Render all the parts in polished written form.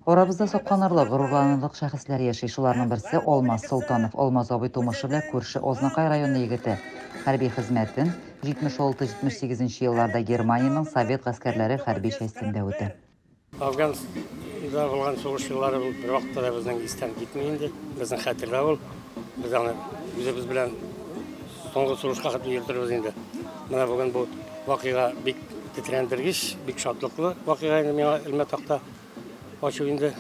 Орабызда сокканарлык, горурланырлык шәхесләр яши. Шуларның берсе Алмаз Солтанов. Алмаз абый тумышы белән күрше Ознакай районы егете. Хәрби хезмәтен 76-78 елларда Германиянең совет гаскәрләре хәрби частендә үтә. Афганстанда булган сугыш еллары бер вакытта безнең истән китми инде. Безнең хәтердә ул. Без аны үзебез белән соңгы сугышка катып йөртөрбез инде. Менә бүген бу вакыйга бик тетрәндергеч, бик шатлыклы вакыйга инде миңа Илмәт Акта ачу инде.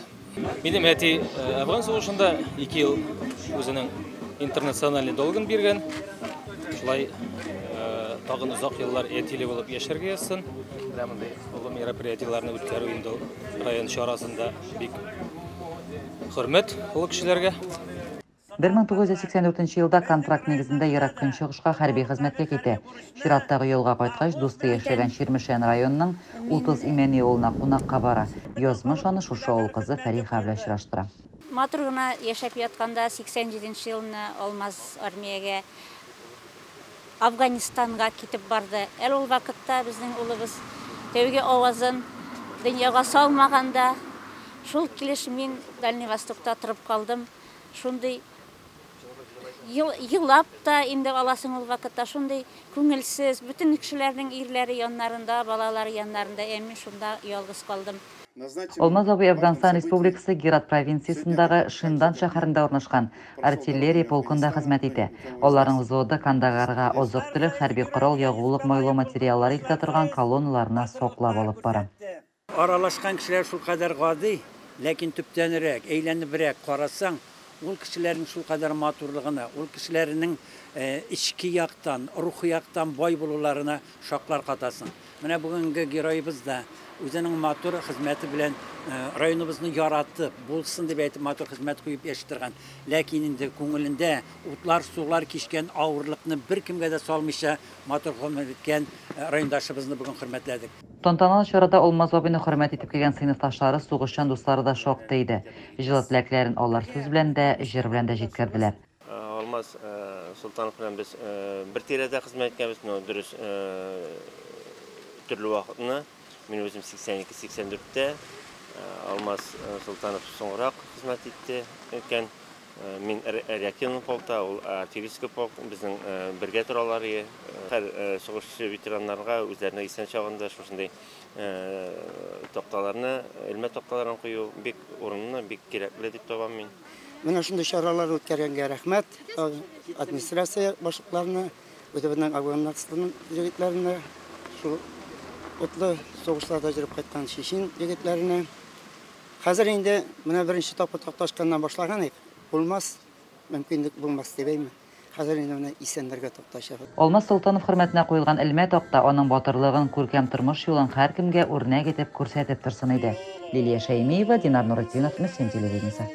Минем әти Афган сугышында 2 ел үзенең интернациональный долгын биргән. Шулай тагын узак еллар әтиле булып яшәргә язсын. Менә мондай олы мероприятиеләрне үткәрү инде район чарасында бик хөрмәт ул кешеләргә. 1984 елда контракт нигезендә Ерак Көнчыгышка хәрби хезмәткә китә. Чираттагы юлга кайткач, дусты яшәгән Чирмешән районының 30 имәни авылына кунакка бара. Язмыш аны шушы авыл кызы Фәриха белән очраштыра. Матур гына яшәп ятканда 87 елны Алмаз армиягә Афганистанга китеп барды. Ул вакытта безнең улыбыз тәүге авазын дөньяга салмаганда шул килеш мин Дальний Востокта торып калдым. Шундый еллап та инде аласың ул вакытта шундый күңелсез, бүтән кешеләрнең ирләре яннарында, балалары яннарында, әмин шунда ялгыз калдым. Алмаз абый Афганстан Республикасы Герат провинциясындагы Шиндан шәһәрендә урнашкан артиллерия полкында хезмәт итә. Аларның взводы Кандагарга азык-төлек, хәрби корал, ягулык, майлы материаллар илтә торган колонналарына соклап алып бара. Аралашкан кешеләр шул кадәр гади, ләкин төптәнрәк, әйләнебрәк карасаң, ул кешеләрнең шул кадәр матурлыгына, ул кешеләрнең ички яктан, рухи яктан бай булуларына шаклар катасың. Менә бүгенге героебыз да үзенең матур хезмәте белән районыбызны яратып, булсын дип әйтеп матур хезмәт куеп яшәтергән. Ләкин инде күңелендә утлар, сулар кичкән авырлыкны беркемгә дә салмыйча матур хезмәт иткән райондашыбызны бүген хөрмәтләдек. Тантаналы чарада Алмаз абыйны хөрмәт итеп килгән сыйныфташлары, сугышчан дуслары да шокта иде. Җылы теләкләрен алар сүз белән дә, җыр белән дә җиткерделәр. Алмаз Солтанов белән без бер тирәдә хезмәт иткәнбез, дөрес төрле вакытны. Мин үзем 82-84-тә, Алмаз Солтанов соңрак хезмәт итте икән. Мин реактивный полкта, ул артиллерийский полк, безнең бергә торалары, һәр сугышчы ветераннарга үзләренә исән чагында шушындый токталарны, илмәт токталарын кую бик урынлы, бик кирәкле дип табам мин. Менә шундый чаралар үткәргәнгә рәхмәт администрация башлыкларына, үзебезнең Афганстан җегетләренә, шул отлы сугышларда җырып кайткан чечен егетләренә. Хәзер инде менә беренче тапкыр токташканнан башлаган идек. Булмас, мөмкинлек булмас дип әйтәм. Хәзер инде менә исәнләргә токташабыз. Алмаз Солтанов хөрмәтенә куелган Илмәт Акта аның батырлыгын, күркәм тормыш юлын һәркемгә үрнәк итеп күрсәтеп торсын иде. Лилия Шәймиева, Динар Нуретдинов, Месен телевидениесе.